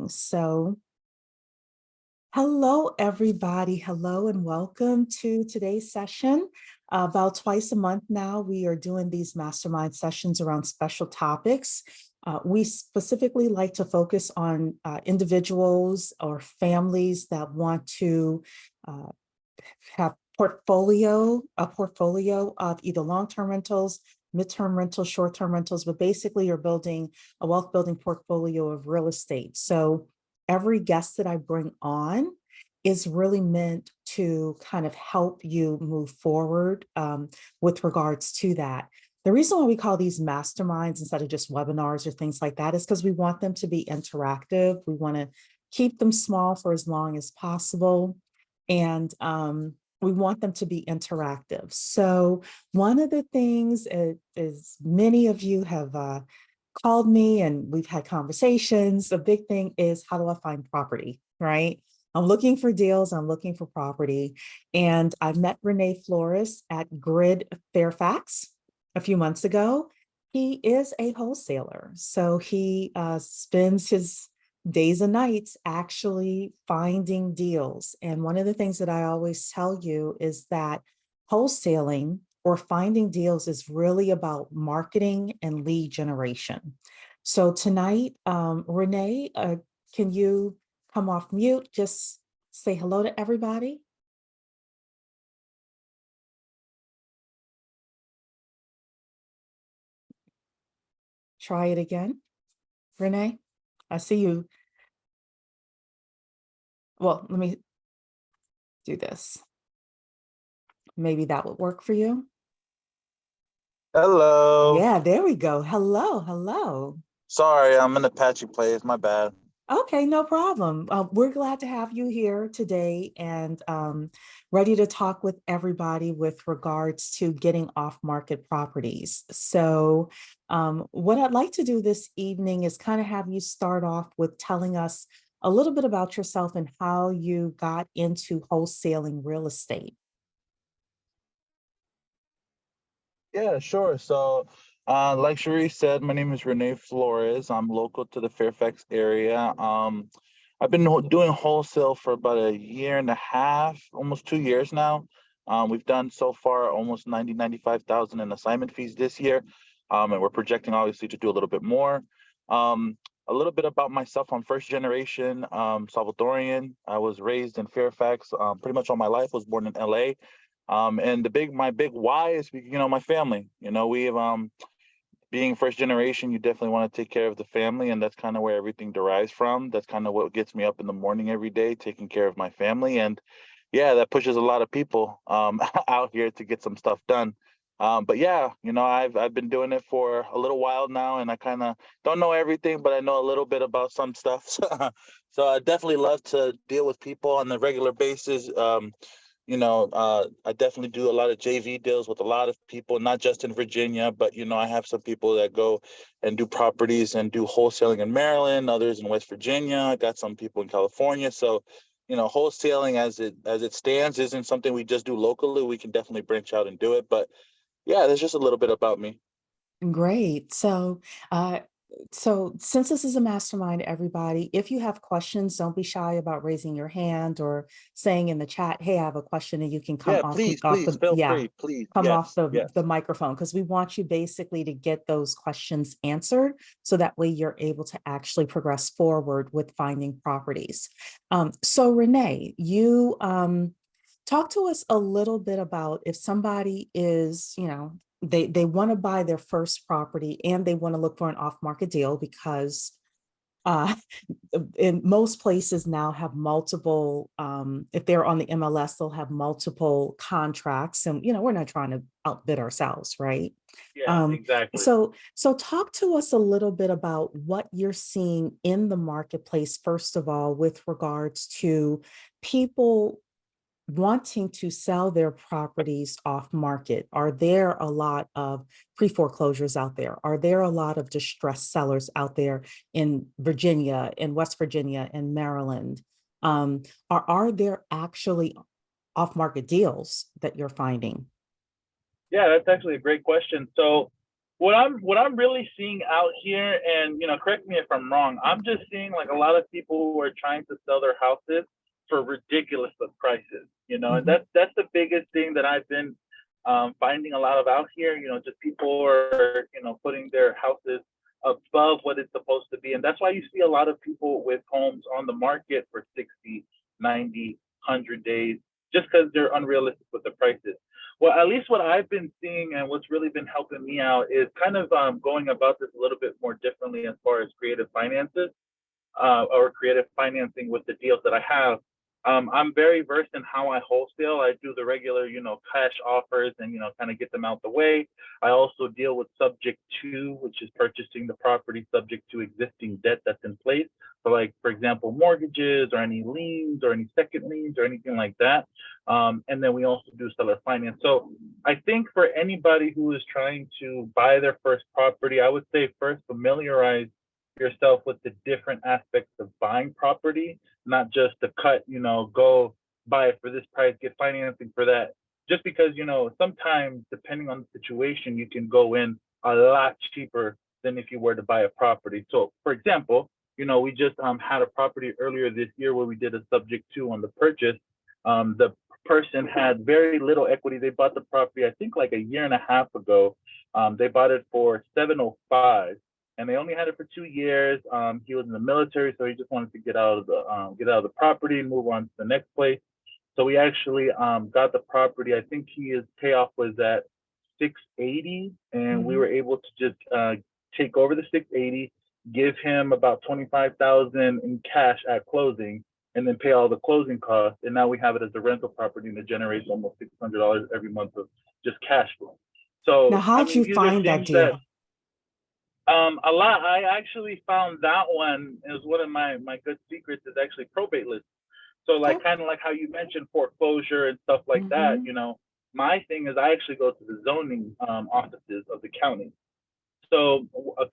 recording. So hello, everybody. Hello and welcome to today's session. About twice a month now, we are doing these mastermind sessions around special topics. We specifically like to focus on individuals or families that want to have a portfolio of either long-term rentals, midterm rentals, short-term rentals, but basically you're building a wealth building portfolio of real estate. So every guest that I bring on is really meant to kind of help you move forward with regards to that. The reason why we call these masterminds instead of just webinars or things like that is because we want them to be interactive. We want to keep them small for as long as possible. And we want them to be interactive. So one of the things is many of you have called me and we've had conversations. The big thing is, how do I find property, right? I'm looking for deals, I'm looking for property. And I met Rene Flores at Grid Fairfax a few months ago. He is a wholesaler. So he spends his days and nights actually finding deals. And one of the things that I always tell you is that wholesaling or finding deals is really about marketing and lead generation. So tonight, Rene, can you come off mute? Just say hello to everybody. Try it again. Rene, I see you. Well, let me do this. Maybe that would work for you. Hello. Yeah, there we go. Hello, hello. Sorry, I'm in a patchy place. My bad. Okay, no problem. We're glad to have you here today and ready to talk with everybody with regards to getting off-market properties. So what I'd like to do this evening is kind of have you start off with telling us a little bit about yourself and how you got into wholesaling real estate. Yeah, sure. So, like Cheree said, my name is Rene Flores. I'm local to the Fairfax area. I've been doing wholesale for about a year and a half, almost 2 years now. We've done so far almost 95,000 in assignment fees this year. And we're projecting obviously to do a little bit more. A little bit about myself. I'm first generation Salvadorian. I was raised in Fairfax pretty much all my life. Was born in LA. And my big why is, my family. We've being first generation, you definitely want to take care of the family, and that's kind of where everything derives from. That's kind of what gets me up in the morning every day, taking care of my family, and yeah, that pushes a lot of people out here to get some stuff done. But yeah, I've been doing it for a little while now, and I kind of don't know everything, but I know a little bit about some stuff. So I definitely love to deal with people on a regular basis. I definitely do a lot of JV deals with a lot of people, not just in Virginia, but, I have some people that go and do properties and do wholesaling in Maryland, others in West Virginia. I got some people in California. So, wholesaling as it stands isn't something we just do locally. We can definitely branch out and do it. But yeah, there's just a little bit about me. Great. So since this is a mastermind, everybody, if you have questions, don't be shy about raising your hand or saying in the chat, "Hey, I have a question," and you can come Yeah, off please the feel free. Please. come off Yes, yes. the microphone, because we want you basically to get those questions answered so that way you're able to actually progress forward with finding properties. So Rene, you talk to us a little bit about if somebody is, they want to buy their first property and they want to look for an off-market deal because uh, in most places now have multiple, if they're on the MLS, they'll have multiple contracts. And, we're not trying to outbid ourselves, right? Yeah, exactly. So talk to us a little bit about what you're seeing in the marketplace, first of all, with regards to people wanting to sell their properties off market. Are there a lot of pre-foreclosures out there? Are there a lot of distressed sellers out there in Virginia, in West Virginia, in Maryland? Are there actually off-market deals that you're finding? Yeah, that's actually a great question. So what I'm really seeing out here, and correct me if I'm wrong, I'm just seeing like a lot of people who are trying to sell their houses for ridiculous prices, and Mhm. that's the biggest thing that I've been finding a lot of out here. Just people are putting their houses above what it's supposed to be, and that's why you see a lot of people with homes on the market for 60, 90, 100 days, just because they're unrealistic with the prices. Well, at least what I've been seeing and what's really been helping me out is kind of going about this a little bit more differently as far as creative finances or creative financing with the deals that I have. I'm very versed in how I wholesale. I do the regular, cash offers and, kind of get them out the way. I also deal with subject to, which is purchasing the property subject to existing debt that's in place. So, like, for example, mortgages or any liens or any second liens or anything like that. And then we also do seller finance. So I think for anybody who is trying to buy their first property, I would say first familiarize yourself with the different aspects of buying property, not just the cut, go buy it for this price, get financing for that. Just because, sometimes depending on the situation, you can go in a lot cheaper than if you were to buy a property. So for example, we just had a property earlier this year where we did a subject to on the purchase. The person had very little equity. They bought the property, I think like a year and a half ago. They bought it for 705 and they only had it for 2 years. He was in the military, so he just wanted to get out of the property and move on to the next place. So we actually got the property. I think his payoff was at 680, and we Mhm. were able to just take over the 680, give him about 25,000 in cash at closing, and then pay all the closing costs. And now we have it as a rental property, and it generates almost $600 every month of just cash flow. Now, So I how'd mean, you these are find that things that deal? a lot. I actually found that one is one of my good secrets is actually probate lists. So like Okay. kind of like how you mentioned foreclosure and stuff like that. Mhm. My thing is I actually go to the zoning offices of the county. So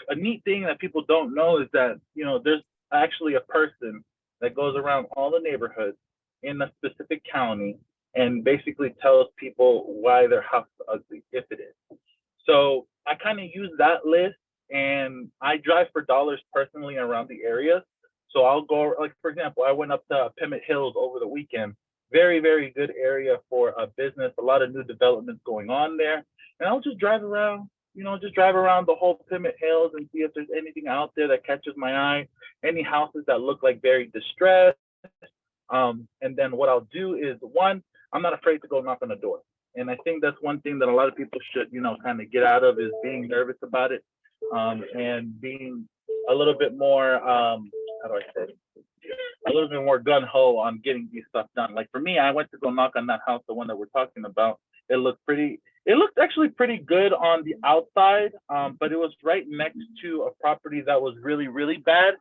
a neat thing that people don't know is that there's actually a person that goes around all the neighborhoods in a specific county and basically tells people why their house is ugly if it is. So I kind of use that list and I drive for dollars personally around the area. So I'll go, like, for example, I went up to Pemmon Hills over the weekend. Very, very good area for a business, a lot of new developments going on there. And I'll just drive around, just drive around the whole Pemmon Hills and see if there's anything out there that catches my eye, any houses that look like very distressed. And then what I'll do is one, I'm not afraid to go knock on the door. And I think that's one thing that a lot of people should, kind of get out of is being nervous about it, and being a little bit more, how do I say, it? A little bit more gun ho on getting these stuff done. Like for me, I went to go knock on that house, the one that we're talking about. It looked pretty. It looked actually pretty good on the outside, but it was right next to a property that was really, really bad.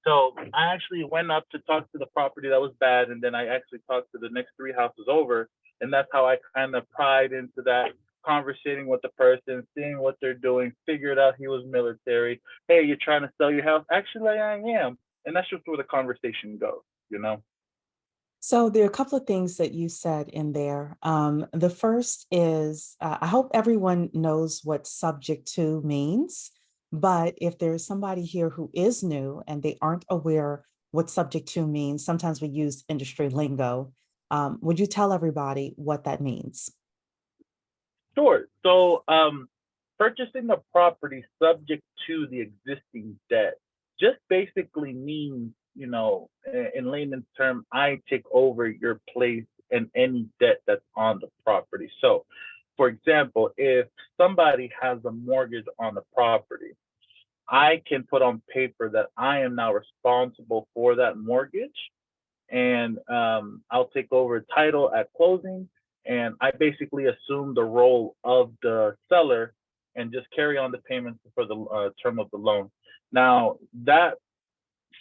So I actually went up to talk to the property that was bad, and then I actually talked to the next three houses over, and that's how I kind of pried into that, conversating with the person, seeing what they're doing, figured out he was military. Hey, you're trying to sell your house? Actually, I am, and that's just where the conversation goes, you know. So there are a couple of things that you said in there. The first is, I hope everyone knows what subject to means, but if there is somebody here who is new and they aren't aware what subject to means, sometimes we use industry lingo. Would you tell everybody what that means? Sure. So, purchasing the property subject to the existing debt just basically means, in layman's term, I take over your place and any debt that's on the property. So, for example, if somebody has a mortgage on the property, I can put on paper that I am now responsible for that mortgage, and I'll take over title at closing, and I basically assume the role of the seller and just carry on the payments for the term of the loan. Now that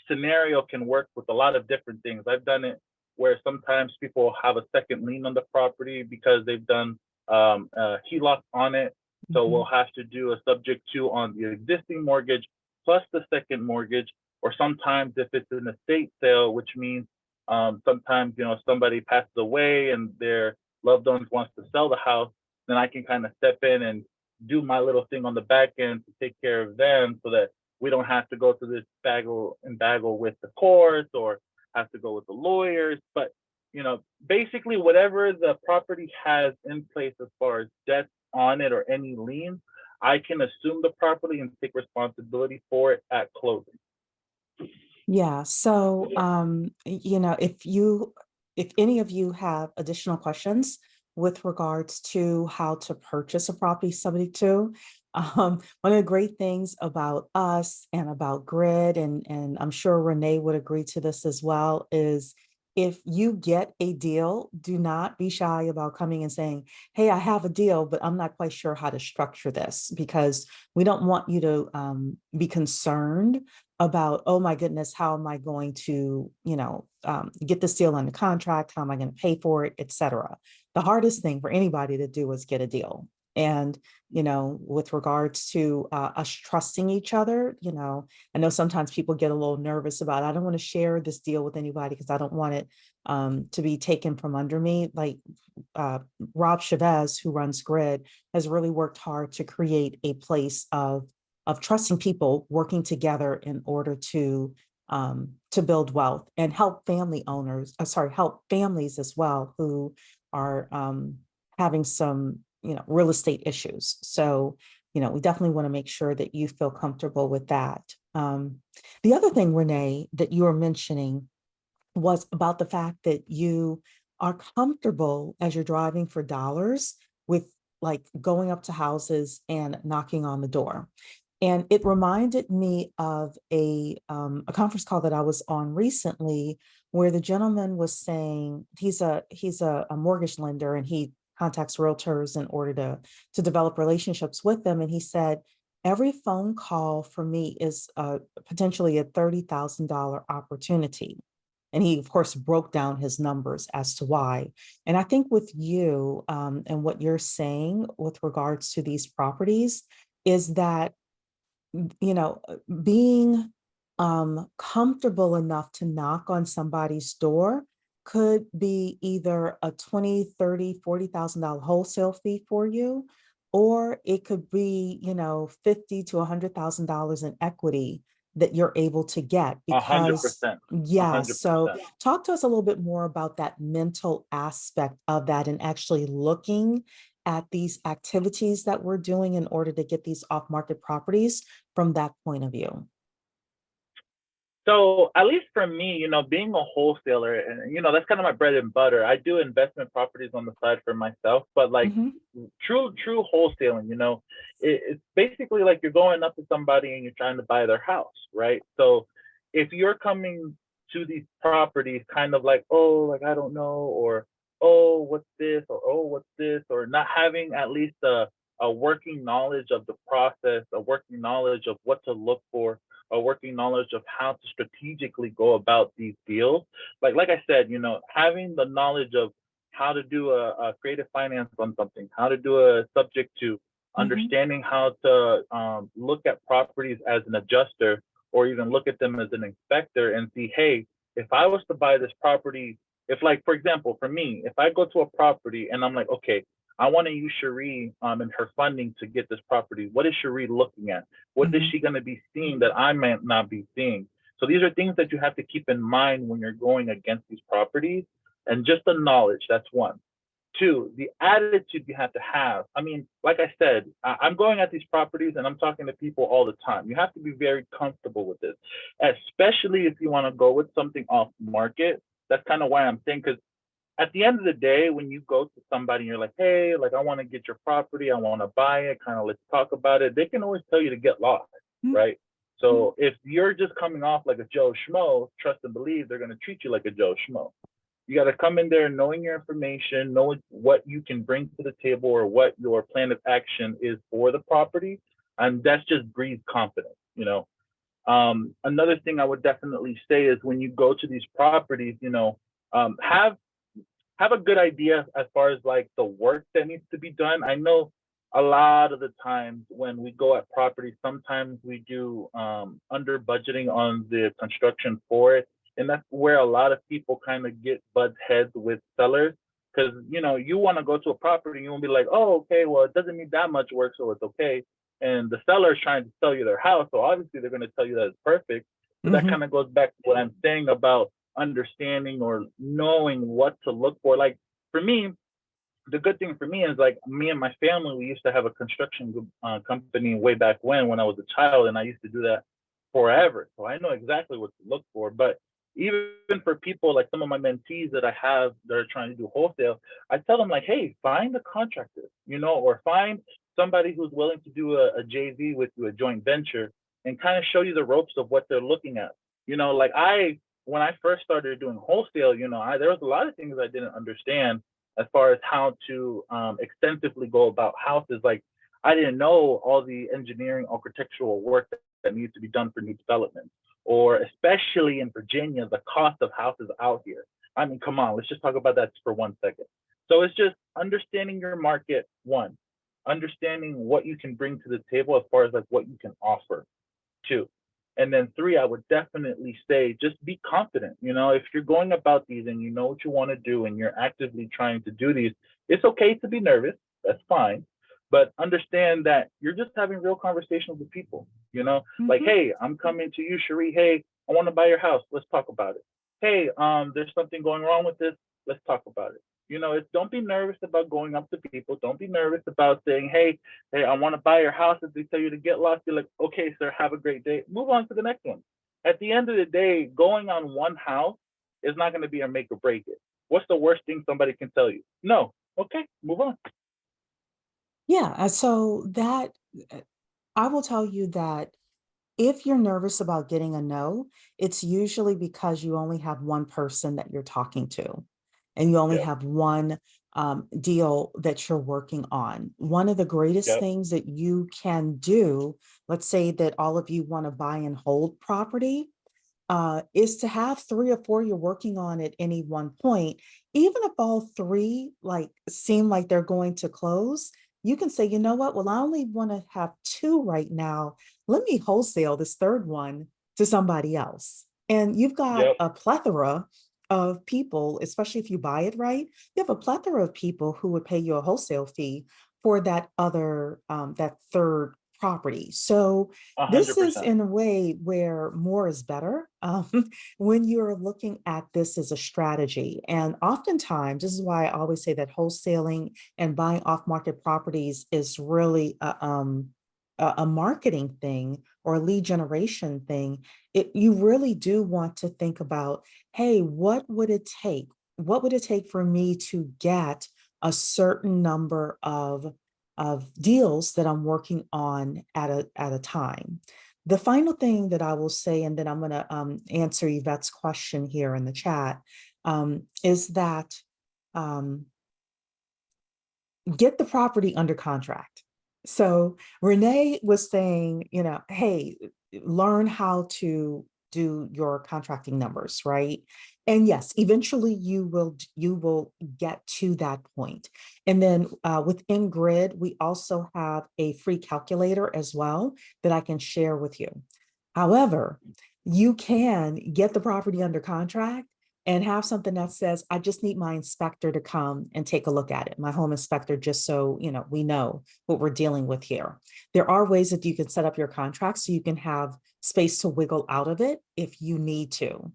scenario can work with a lot of different things. I've done it where sometimes people have a second lien on the property because they've done HELOC on it. So we'll Mhm. have to do a subject to on the existing mortgage plus the second mortgage. Or sometimes if it's an estate sale, which means sometimes somebody passes away and their loved ones wants to sell the house, then I can kind of step in and do my little thing on the back end to take care of them so that we don't have to go through this baggle with the courts or have to go with the lawyers. But basically whatever the property has in place as far as debts on it or any liens, I can assume the property and take responsibility for it at closing. Yeah, so if any of you have additional questions with regards to how to purchase a property subject to, one of the great things about us and about Grid, and I'm sure Renee would agree to this as well, is if you get a deal, do not be shy about coming and saying, hey, I have a deal, but I'm not quite sure how to structure this, because we don't want you to be concerned about, oh my goodness, how am I going to, get this deal under contract? How am I going to pay for it, et cetera? The hardest thing for anybody to do is get a deal. And, with regards to us trusting each other, I know sometimes people get a little nervous about, I don't want to share this deal with anybody because I don't want it to be taken from under me. Like Rob Chavez, who runs Grid, has really worked hard to create a place of trusting people working together in order to build wealth and help help families as well who are having some, real estate issues. So, we definitely want to make sure that you feel comfortable with that. The other thing, Renee, that you were mentioning was about the fact that you are comfortable as you're driving for dollars with like going up to houses and knocking on the door. And it reminded me of a conference call that I was on recently, where the gentleman was saying he's a mortgage lender and he contacts realtors in order to develop relationships with them. And he said, every phone call for me is potentially a $30,000 opportunity. And he, of course, broke down his numbers as to why. And I think with you and what you're saying with regards to these properties is that being comfortable enough to knock on somebody's door could be either a 20, 30, $40,000 wholesale fee for you, or it could be, 50 to $100,000 in equity that you're able to get A hundred because, percent. A yeah. hundred So percent. talk to us a little bit more about that mental aspect of that and actually looking at these activities that we're doing in order to get these off-market properties from that point of view. So at least for me, being a wholesaler, and that's kind of my bread and butter. I do investment properties on the side for myself, but like Mhm. true wholesaling, it's basically like you're going up to somebody and you're trying to buy their house, right? So if you're coming to these properties kind of like, oh, like I don't know, or oh, what's this, or oh, what's this, or not having at least a working knowledge of the process, a working knowledge of what to look for, a working knowledge of how to strategically go about these deals. Like I said, having the knowledge of how to do a creative finance on something, how to do a subject to, Mhm. understanding how to look at properties as an adjuster or even look at them as an inspector and see, hey, if I was to buy this property, if like, for example, for me, if I go to a property and I'm like, okay, I want to use Cheree and her funding to get this property. What is Cheree looking at? What is Mhm. she going to be seeing that I might not be seeing? So these are things that you have to keep in mind when you're going against these properties. And just the knowledge, that's one. Two, the attitude you have to have. I mean, like I said, I'm going at these properties and I'm talking to people all the time. You have to be very comfortable with this, especially if you want to go with something off market. That's kind of why I'm saying, because at the end of the day, when you go to somebody and you're like, hey, like I want to get your property, I want to buy it, kind of let's talk about it, they can always tell you to get lost, Mhm. right? So if you're just coming off like a Joe Schmo, trust and believe they're going to treat you like a Joe Schmo. You got to come in there knowing your information, knowing what you can bring to the table or what your plan of action is for the property. And that's just breeds confidence. Another thing I would definitely say is when you go to these properties, have a good idea as far as like the work that needs to be done. I know a lot of the times when we go at properties, sometimes we do under budgeting on the construction for it. And that's where a lot of people kind of get butts heads with sellers Because you want to go to a property, you won't be like, oh, okay, well, it doesn't need that much work, so it's okay. And the seller is trying to sell you their house, so obviously they're going to tell you that it's perfect. So that kind of goes back to what I'm saying about understanding or knowing what to look for. Like for me, the good thing for me is like me and my family, we used to have a construction company way back when I was a child, and I used to do that forever. So I know exactly what to look for. But even for people like some of my mentees that I have that are trying to do wholesale, I tell them like, hey, find a contractor, or find somebody who's willing to do a JV with you, a joint venture, and kind of show you the ropes of what they're looking at. Like when I first started doing wholesale, there was a lot of things I didn't understand as far as how to extensively go about houses. Like I didn't know all the engineering, architectural work that needs to be done for new developments, or especially in Virginia, the cost of houses out here. I mean, come on, let's just talk about that for 1 second. So it's just understanding your market, one, understanding what you can bring to the table as far as like what you can offer, two. And then three, I would definitely say just be confident. If you're going about these and you know what you want to do and you're actively trying to do these, it's okay to be nervous. That's fine. But understand that you're just having real conversations with people, like, hey, I'm coming to you, Cheree. Hey, I want to buy your house. Let's talk about it. Hey, there's something going wrong with this. Let's talk about it. Don't be nervous about going up to people. Don't be nervous about saying, hey, I want to buy your house. If they tell you to get lost, you're like, okay, sir, have a great day. Move on to the next one. At the end of the day, going on one house is not going to be a make or break it. What's the worst thing somebody can tell you? No. Okay, move on. Yeah, so that I will tell you that if you're nervous about getting a no, it's usually because you only have one person that you're talking to, and you only Yep. have one deal that you're working on. One of the greatest Yep. things that you can do, let's say that all of you want to buy and hold property, is to have 3 or 4 you're working on at any one point. Even if all three like seem like they're going to close, you can say, you know what? Well, I only want to have 2 right now. Let me wholesale this third one to somebody else. And you've got Yep. a plethora of people, especially if you buy it right, you have a plethora of people who would pay you a wholesale fee for that other, that third property. So a this hundred is percent. in a way where more is better when you're looking at this as a strategy. And oftentimes, this is why I always say that wholesaling and buying off market properties is really a marketing thing or a lead generation thing. You really do want to think about, hey, what would it take? What would it take for me to get a certain number of deals that I'm working on at a time? The final thing that I will say, and then I'm going to answer Yvette's question here in the chat, is that get the property under contract. So Rene was saying, hey, learn how to do your contracting numbers, right? And yes, eventually you will get to that point. And then within Grid, we also have a free calculator as well that I can share with you. However, you can get the property under contract and have something that says, I just need my inspector to come and take a look at it, my home inspector, just so we know what we're dealing with here. There are ways that you can set up your contract so you can have space to wiggle out of it if you need to.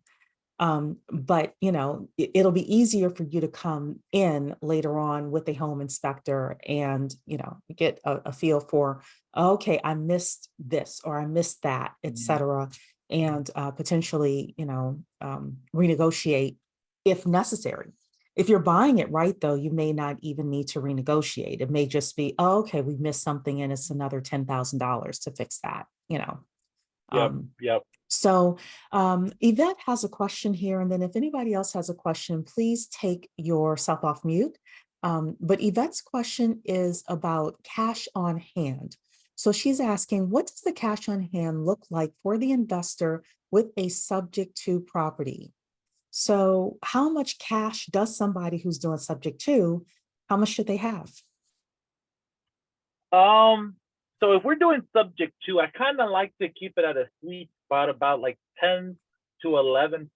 But it'll be easier for you to come in later on with a home inspector and get a feel for, okay, I missed this or I missed that, etc., and potentially renegotiate if necessary. If you're buying it right, though, you may not even need to renegotiate. It may just be, oh, okay, we missed something and it's another $10,000 to fix that. Yep. Um, Yep. so Yvette has a question here, and then if anybody else has a question, please take yourself off mute. But Yvette's question is about cash on hand. So she's asking, what does the cash on hand look like for the investor with a subject to property? So how much cash does somebody who's doing subject to, how much should they have? So if we're doing subject to, I kind of like to keep it at a sweet spot about like 10 to 11%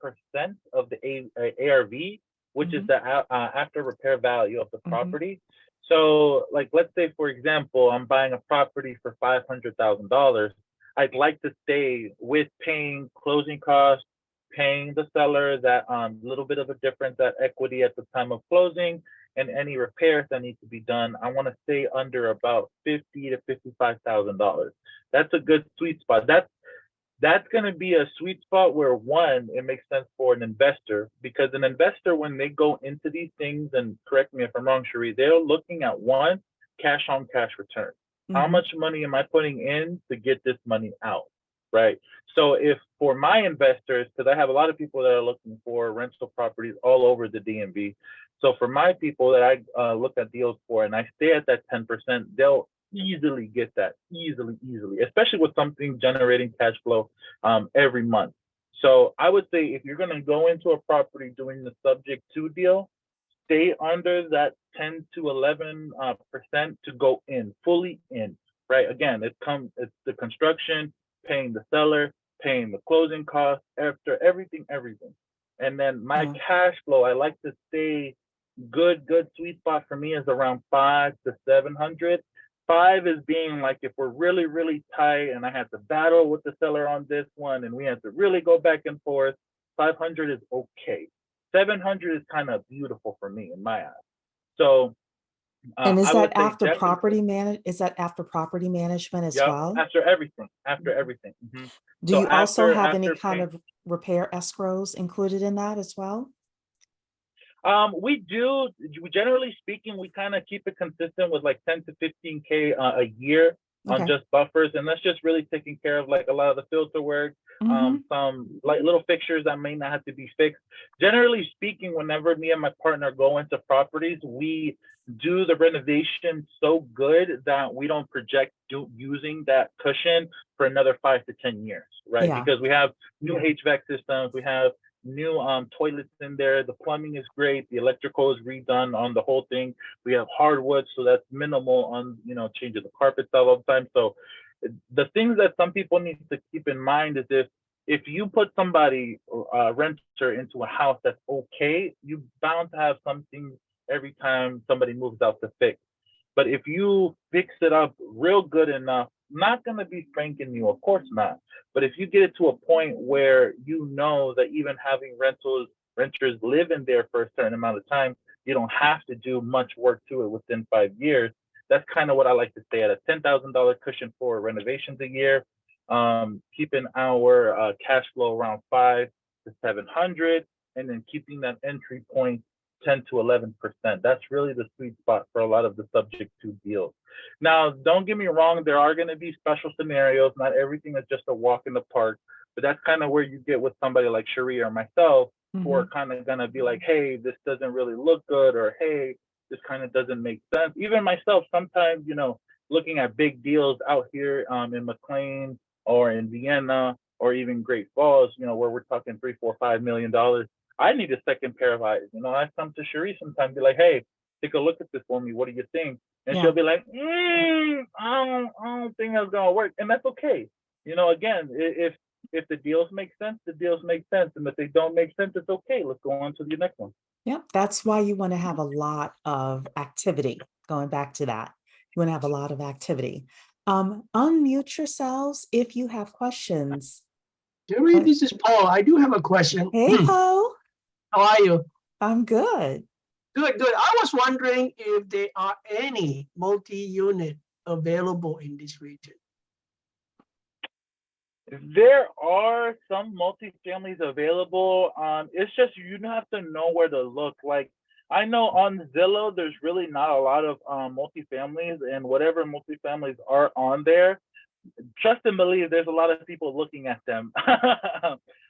of the ARV. which is Mhm. the after repair value of the Mhm. property. So, like, let's say, for example, I'm buying a property for $500,000. I'd like to stay with paying closing costs, paying the seller that little bit of a difference, that equity at the time of closing, and any repairs that need to be done. I want to stay under about $50,000 to $55,000. That's a good sweet spot. That's going to be a sweet spot where, one, it makes sense for an investor, because an investor, when they go into these things, and correct me if I'm wrong, Cheree, they're looking at, one, cash on cash return. How Mhm. much money am I putting in to get this money out? Right. So if for my investors, because I have a lot of people that are looking for rental properties all over the DMV. So for my people that I look at deals for, and I stay at that 10%, they'll easily get that, easily, especially with something generating cash flow every month. So I would say, if you're going to go into a property doing the subject to deal, stay under that 10 to 11% to go in, fully in, right? Again, it's the construction, paying the seller, paying the closing costs, after everything. And then my Yeah. cash flow, I like to stay good sweet spot for me is around 5 to 700. Five is being like, if we're really tight and I had to battle with the seller on this one and we had to really go back and forth, 500 is okay. 700 is kind of beautiful for me in my eyes. So And is I would that say after definitely, property management as yep, well? after everything. Do So you also have any after kind paying, of repair escrows included in that as well? we do, generally speaking, we kind of keep it consistent with like 10 to 15K a year on Okay. just buffers. And that's just really taking care of like a lot of the filter work, Mm-hmm. some like little fixtures that may not have to be fixed. Generally speaking, whenever me and my partner go into properties, we do the renovation so good that we don't project using that cushion for another 5 to 10 years, right? Yeah. Because we have new HVAC systems, we have new toilets in there. The plumbing is great. The electrical is redone on the whole thing. We have hardwood, so that's minimal on changing the carpets all the time. So the things that some people need to keep in mind is, if you put somebody, renter, into a house that's okay, you bound to have something every time somebody moves out to fix. But if you fix it up real good enough, not going to be spanking new, of course not. But if you get it to a point where you know that even having renters live in there for a certain amount of time, you don't have to do much work to it within 5 years. That's kind of what I like to stay at, a $10,000 cushion for renovations a year, keeping our cash flow around 5 to 700, and then keeping that entry point 10 to 11%. That's really the sweet spot for a lot of the subject to deals. Now, don't get me wrong, there are going to be special scenarios. Not everything is just a walk in the park, but that's kind of where you get with somebody like Cheree or myself, who Mm-hmm. are kind of going to be like, hey, this doesn't really look good, or hey, this kind of doesn't make sense. Even myself, sometimes, looking at big deals out here in McLean or in Vienna or even Great Falls, where we're talking 3, 4, $5 million, I need a second pair of eyes. I come to Cheree sometimes, be like, hey, take a look at this for me. What do you think? And Yeah. she'll be like, I don't think that's gonna work, and that's okay. Again, if the deals make sense, the deals make sense, and if they don't make sense, it's okay. Let's go on to the next one. Yeah. That's why you want to have a lot of activity. Going back to that, you want to have a lot of activity. Unmute yourselves if you have questions. Jerry, this is Paul. I do have a question. Hey, Poe. How are you? I'm good. Good. I was wondering if there are any multi-unit available in this region. There are some multifamilies available. It's just you have to know where to look. Like, I know on Zillow, there's really not a lot of multifamilies, and whatever multifamilies are on there, trust and believe, there's a lot of people looking at them.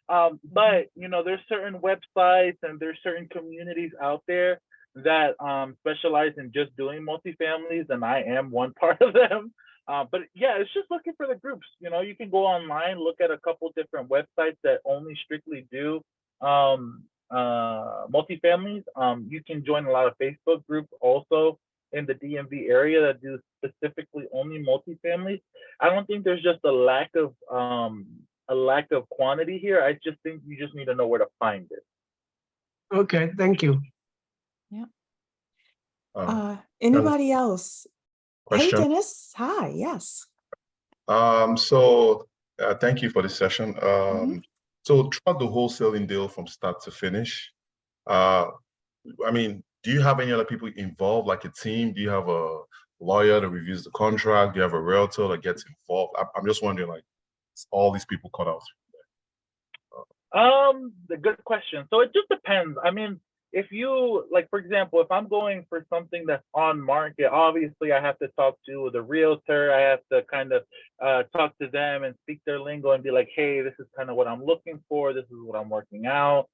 But there's certain websites and there's certain communities out there that specialize in just doing multifamilies, and I am one part of them. But yeah, it's just looking for the groups. You can go online, look at a couple different websites that only strictly do multifamilies. You can join a lot of Facebook groups also in the DMV area that do specifically only multifamilies. I don't think there's just a lack of quantity here. I just think you just need to know where to find it. Okay, thank you. Yeah. Uh, Anybody else? Hey, question. Dennis. Hi. Yes. Thank you for this session. Mhm. So throughout the wholesaling deal from start to finish, uh, I mean, do you have any other people involved, like a team? Do you have a lawyer that reviews the contract? Do you have a realtor that gets involved? I'm just wondering, like, all these people cut out. The good question. So it just depends. I mean, if you like, for example, if I'm going for something that's on market, obviously I have to talk to the realtor. I have to kind of talk to them and speak their lingo and be like, hey, this is kind of what I'm looking for. This is what I'm working out.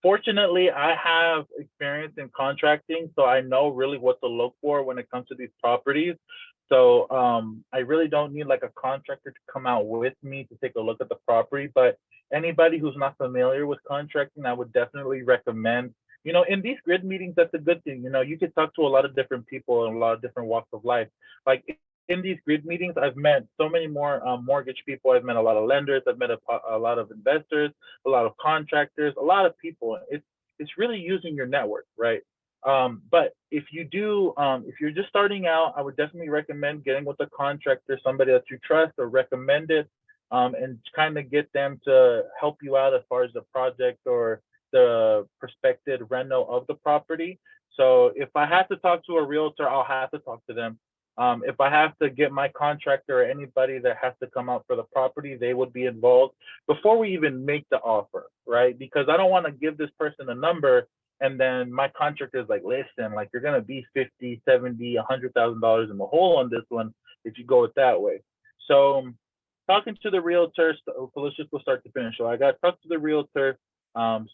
Fortunately, I have experience in contracting, so I know really what to look for when it comes to these properties. So I really don't need like a contractor to come out with me to take a look at the property. But anybody who's not familiar with contracting, I would definitely recommend, in these grid meetings, that's a good thing. You can talk to a lot of different people in a lot of different walks of life. Like in these grid meetings, I've met so many more mortgage people. I've met a lot of lenders. I've met a lot of investors, a lot of contractors, a lot of people. It's really using your network, right? But if you're just starting out, I would definitely recommend getting with a contractor, somebody that you trust or recommended, and kind of get them to help you out as far as the project or the prospective rental of the property. So if I have to talk to a realtor, I'll have to talk to them. If I have to get my contractor or anybody that has to come out for the property, they would be involved before we even make the offer, right? Because I don't want to give this person a number and then my contractor is like, listen, like you're gonna be 50, 70, $100,000 in the hole on this one if you go it that way. So talking to the realtor, so let's just go start to finish. So I got to talk to the realtor,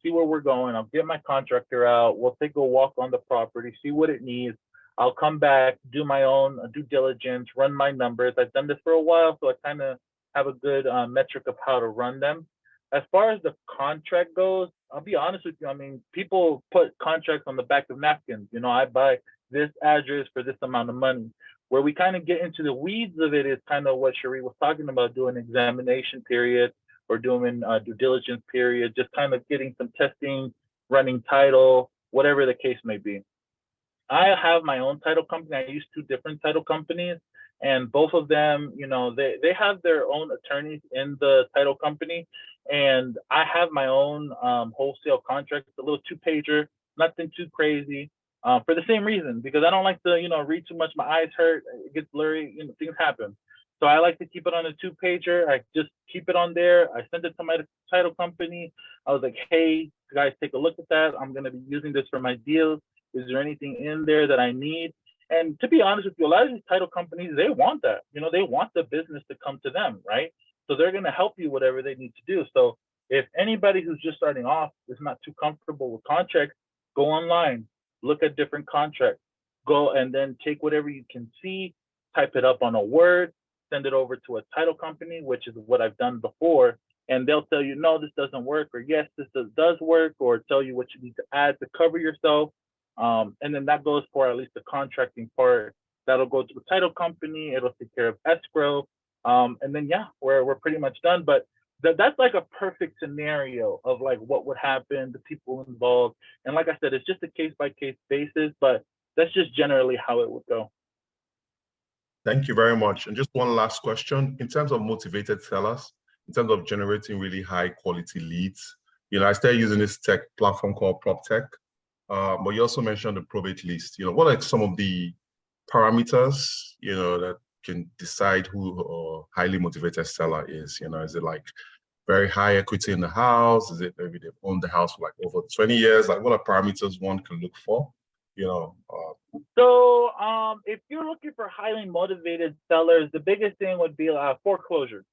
see where we're going. I'll get my contractor out. We'll take a walk on the property, see what it needs. I'll come back, do my own due diligence, run my numbers. I've done this for a while, so I kind of have a good metric of how to run them. As far as the contract goes, I'll be honest with you. I mean, people put contracts on the back of napkins. I buy this address for this amount of money. Where we kind of get into the weeds of it is kind of what Cheree was talking about, doing examination period or doing due diligence period, just kind of getting some testing, running title, whatever the case may be. I have my own title company. I use two different title companies, and both of them, they have their own attorneys in the title company, and I have my own wholesale contract. It's a little two-pager, nothing too crazy. For the same reason, because I don't like to, read too much. My eyes hurt. It gets blurry. Things happen. So I like to keep it on a two-pager. I just keep it on there. I send it to my title company. I was like, hey, guys, take a look at that. I'm going to be using this for my deals. Is there anything in there that I need? And to be honest with you, a lot of these title companies, they want that. They want the business to come to them, right? So they're going to help you whatever they need to do. So if anybody who's just starting off is not too comfortable with contracts, go online, look at different contracts, go and then take whatever you can see, type it up on a Word, send it over to a title company, which is what I've done before. And they'll tell you, no, this doesn't work, or yes, this does work, or tell you what you need to add to cover yourself. And then that goes for at least the contracting part. That'll go to the title company. It'll take care of escrow. And then, yeah, we're pretty much done. But that's like a perfect scenario of like what would happen, the people involved. And like I said, it's just a case by case basis, but that's just generally how it would go. Thank you very much. And just one last question. In terms of motivated sellers, in terms of generating really high quality leads, I started using this tech platform called PropTech. But you also mentioned the probate list. What are some of the parameters, that can decide who a highly motivated seller is? Is it like very high equity in the house? Is it maybe they've owned the house for like over 20 years? Like, what are parameters one can look for? So if you're looking for highly motivated sellers, the biggest thing would be foreclosure.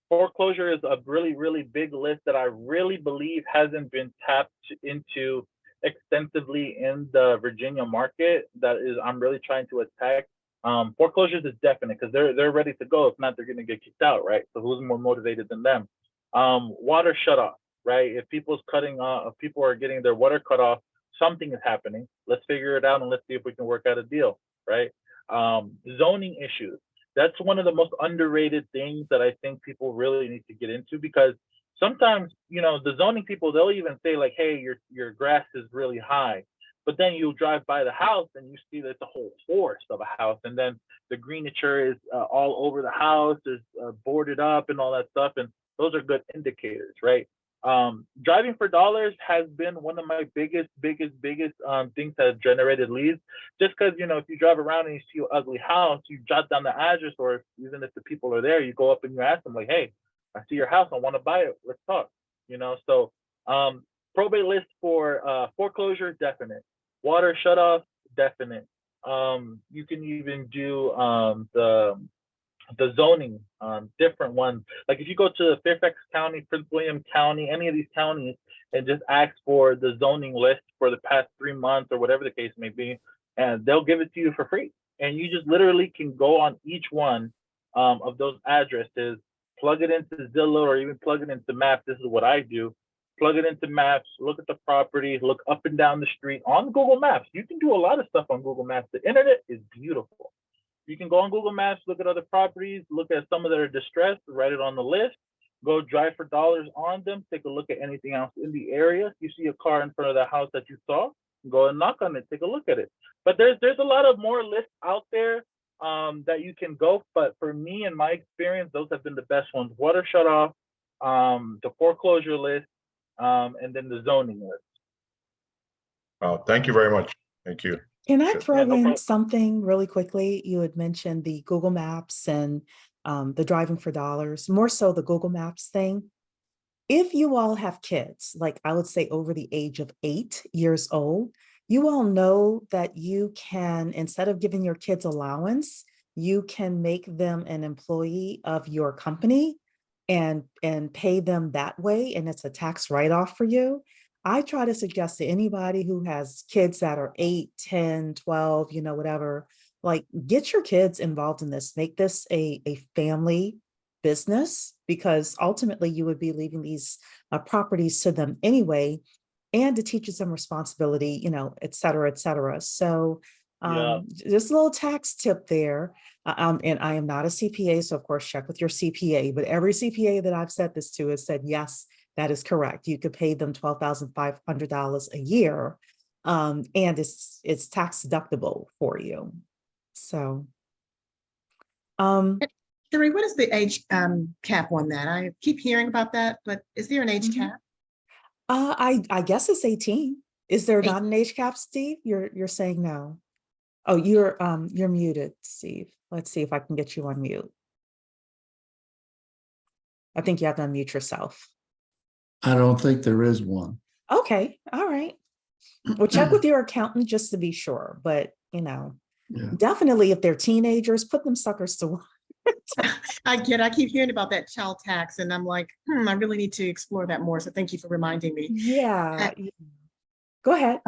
Foreclosure is a really, really big list that I really believe hasn't been tapped into extensively in the Virginia market. I'm really trying to attack. Foreclosures is definite because they're ready to go. If not, they're going to get kicked out, right? So who's more motivated than them? Water shut off, right? If people are getting their water cut off, something is happening. Let's figure it out and let's see if we can work out a deal, right? Zoning issues. That's one of the most underrated things that I think people really need to get into, because sometimes, the zoning people, they'll even say like, hey, your grass is really high. But then you drive by the house and you see there's a whole forest of a house, and then the greeniture is all over the house, is boarded up and all that stuff, and those are good indicators, right? Driving for dollars has been one of my biggest things that have generated leads. Just because, you know, if you drive around and you see an ugly house, you jot down the address, or even if the people are there, you go up and you ask them like, hey, I see your house, I want to buy it, let's talk. You know, so probate list for foreclosure, definite. Water shut off, definite. You can even do the zoning, different ones. Like if you go to Fairfax County, Prince William County, any of these counties, and just ask for the zoning list for the past 3 months or whatever the case may be, and they'll give it to you for free. And you just literally can go on each one of those addresses, plug it into Zillow or even plug it into Maps. This is what I do. Plug it into Maps, look at the property, look up and down the street on Google Maps. You can do a lot of stuff on Google Maps. The internet is beautiful. You can go on Google Maps, look at other properties, look at some that are distressed, write it on the list, go drive for dollars on them, take a look at anything else in the area. If you see a car in front of the house that you saw, go and knock on it, take a look at it. But there's a lot of more lists out there that you can go. But for me, in my experience, those have been the best ones. Water shut off, the foreclosure list, and then the zoning list. Thank you very much. Thank you. Can I Sure. throw Yeah, no in problem. something really quickly? You had mentioned the Google Maps and the driving for dollars, more so the Google Maps thing. If you all have kids, like I would say over the age of 8 years old, you all know that you can, instead of giving your kids allowance, you can make them an employee of your company and pay them that way, and it's a tax write-off for you. I try to suggest to anybody who has kids that are 8, 10, 12, you know, whatever, like get your kids involved in this, make this a family business, because ultimately you would be leaving these properties to them anyway, and it teaches them responsibility, you know, et cetera, et cetera. So Yeah. just a little tax tip there. And I am not a CPA, so of course check with your CPA, but every CPA that I've said this to has said, yes, that is correct. You could pay them $12,500 a year, and it's tax deductible for you. So, Cheree, what is the age cap on that? I keep hearing about that, but is there an age Mhm. cap? I guess it's 18. Is there not an age cap, Steve? You're saying no. Oh, you're muted, Steve. Let's see if I can get you on mute. I think you have to unmute yourself. I don't think there is one. Okay, all right. Well, check with your accountant just to be sure, but you know, Yeah. definitely if they're teenagers, put them suckers to work. I keep hearing about that child tax, and I'm like, I really need to explore that more. So thank you for reminding me. Yeah. Go ahead.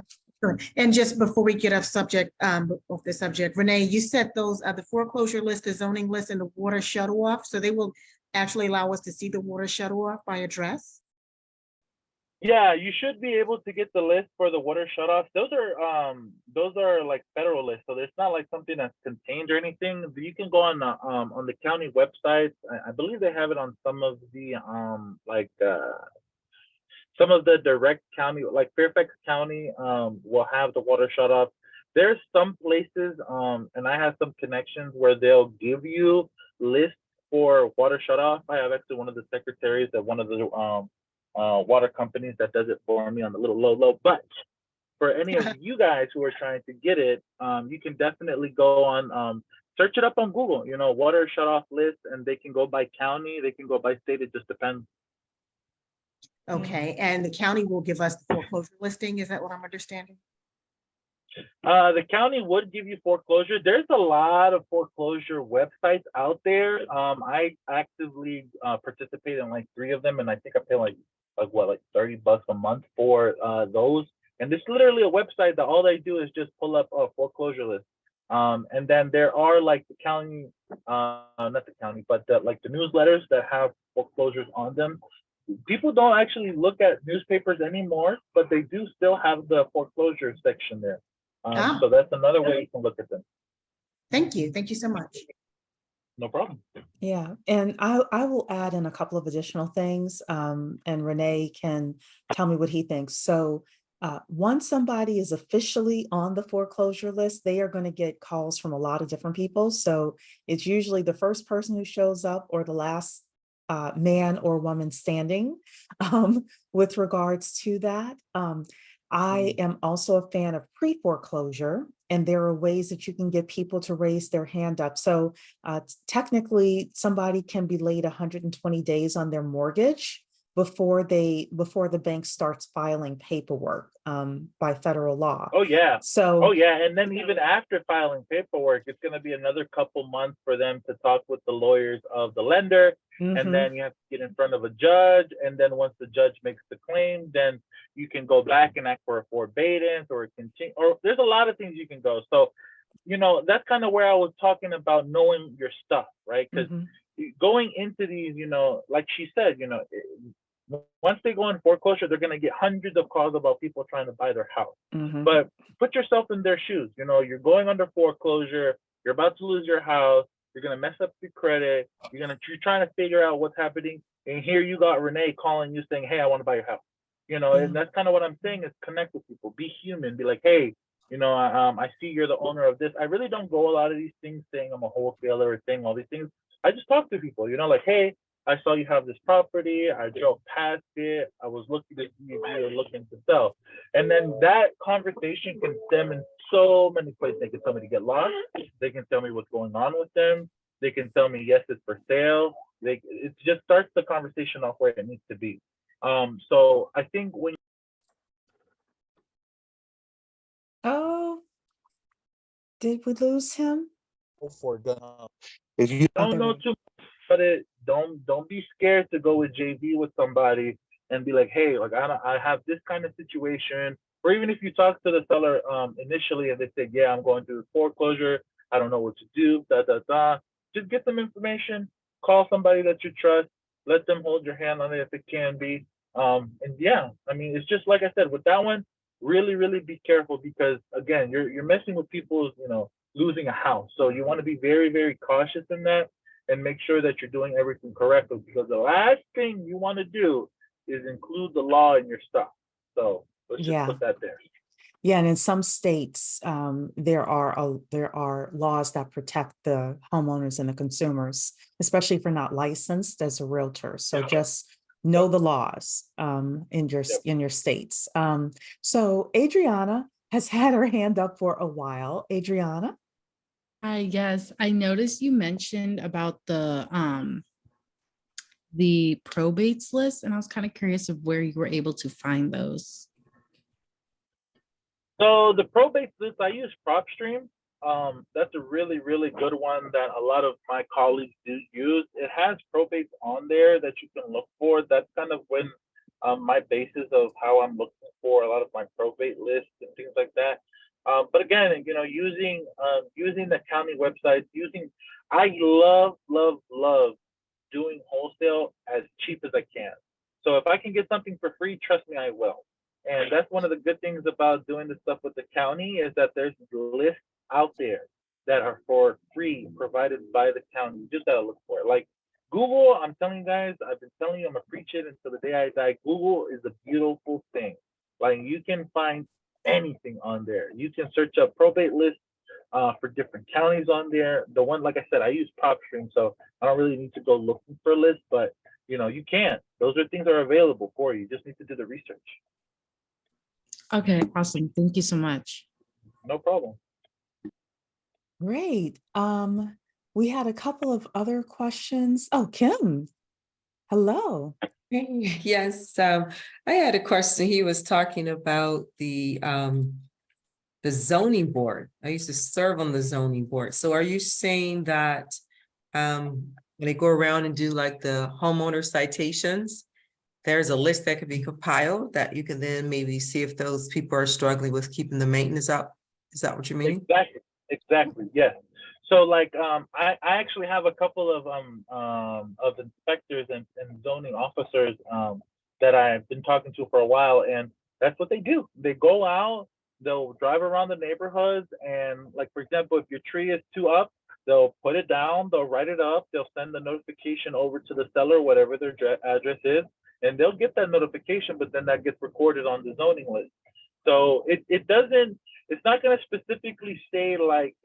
Sure. And just before we get off subject, off the subject, Rene, you said those the foreclosure list, the zoning list, and the water shuttle off. So they will actually allow us to see the water shuttle off by address. Yeah, you should be able to get the list for the water shutoffs. Those are like federal lists, so it's not like something that's contained or anything. You can go on the county websites. I believe they have it on some of the some of the direct county, like Fairfax County, will have the water shutoff. There's some places, and I have some connections where they'll give you lists for water shutoff. I have actually one of the secretaries at one of the water companies that does it for me on the little low. But for any of you guys who are trying to get it, you can definitely go on, search it up on Google, you know, water shutoff list, and they can go by county, they can go by state, it just depends. Okay, and the county will give us the foreclosure listing. Is that what I'm understanding? The county would give you foreclosure. There's a lot of foreclosure websites out there. I actively participate in like 3 of them, and I think I pay like $30 a month for those. And it's literally a website that all they do is just pull up a foreclosure list. And then there are like the county, not the county, but like the newsletters that have foreclosures on them. People don't actually look at newspapers anymore, but they do still have the foreclosure section there. So that's another way you can look at them. Thank you. Thank you so much. No problem. Yeah, and I will add in a couple of additional things, and Rene can tell me what he thinks. So Once somebody is officially on the foreclosure list, they are going to get calls from a lot of different people. So it's usually the first person who shows up or the last man or woman standing with regards to that. I am also a fan of pre-foreclosure, and there are ways that you can get people to raise their hand up. So technically, somebody can be late 120 days on their mortgage before the bank starts filing paperwork by federal law. Oh yeah. So Oh yeah, and then even after filing paperwork, it's going to be another couple months for them to talk with the lawyers of the lender, mhm. and then you have to get in front of a judge, and then once the judge makes the claim, then you can go back and ask for a forbearance or a continue, or there's a lot of things you can go. So, that's kind of where I was talking about knowing your stuff, right? Because Mhm. going into these, like she said, once they go in foreclosure, they're going to get hundreds of calls about people trying to buy their house. Mhm. But put yourself in their shoes. You're going under foreclosure. You're about to lose your house. You're going to mess up your credit. You're trying to figure out what's happening. And here you got Rene calling you saying, hey, I want to buy your house. And that's kind of what I'm saying is connect with people. Be human. Be like, hey, I see you're the owner of this. I really don't go a lot of these things saying I'm a wholesaler or saying all these things. I just talk to people, like, hey, I saw you have this property. I drove past it. I was looking to see if you were looking to sell. And then that conversation can stem in so many places. They can tell me to get lost. They can tell me what's going on with them. They can tell me, yes, it's for sale. It just starts the conversation off where it needs to be. So I think when Oh, did we lose him? Go for it. If you don't know too much about it, don't be scared to go with JV with somebody and be like, hey, like I have this kind of situation. Or even if you talk to the seller initially and they say, yeah, I'm going through foreclosure, I don't know what to do, just get some information, call somebody that you trust, let them hold your hand on it if it can be. And yeah, I mean, it's just like I said, with that one, really, really be careful because again, you're messing with people's, losing a house. So you want to be very, very cautious in that and make sure that you're doing everything correctly because the last thing you want to do is include the law in your stuff. So let's just Yeah. put that there. Yeah, and in some states, there are laws that protect the homeowners and the consumers, especially if you're not licensed as a realtor. So just know the laws in your states. So Adriana has had her hand up for a while. Adriana. Hi, yes, I noticed you mentioned about the probates list, and I was kind of curious of where you were able to find those. So the probate list, I use PropStream. That's a really, really good one that a lot of my colleagues do use. It has probates on there that you can look for. That's kind of when my basis of how I'm looking for a lot of my probate lists and things like that. But again, using the county websites, I love doing wholesale as cheap as I can. So if I can get something for free, trust me, I will. And that's one of the good things about doing the stuff with the county is that there's lists out there that are for free provided by the county. You just gotta look for it. Like Google, I'm telling you guys, I've been telling you, I'm gonna preach it until the day I die. Google is a beautiful thing. Like you can find anything on there. You can search up probate lists for different counties on there. The one, like I said, I use PropStream, so I don't really need to go looking for a list, but you can. Those are things that are available for you. You just need to do the research. Okay, awesome. Thank you so much. No problem. Great. We had a couple of other questions. Oh, Kim. Hello. Yes, I had a question. He was talking about the zoning board. I used to serve on the zoning board. So are you saying that when they go around and do like the homeowner citations, there's a list that could be compiled that you can then maybe see if those people are struggling with keeping the maintenance up? Is that what you mean? Exactly. Yes. So like I actually have a couple of inspectors and zoning officers that I've been talking to for a while, and that's what they do. They go out, they'll drive around the neighborhoods, and like for example, if your tree is too up, they'll put it down, they'll write it up, they'll send the notification over to the seller, whatever their address is, and they'll get that notification, but then that gets recorded on the zoning list. So it doesn't, it's not going to specifically say like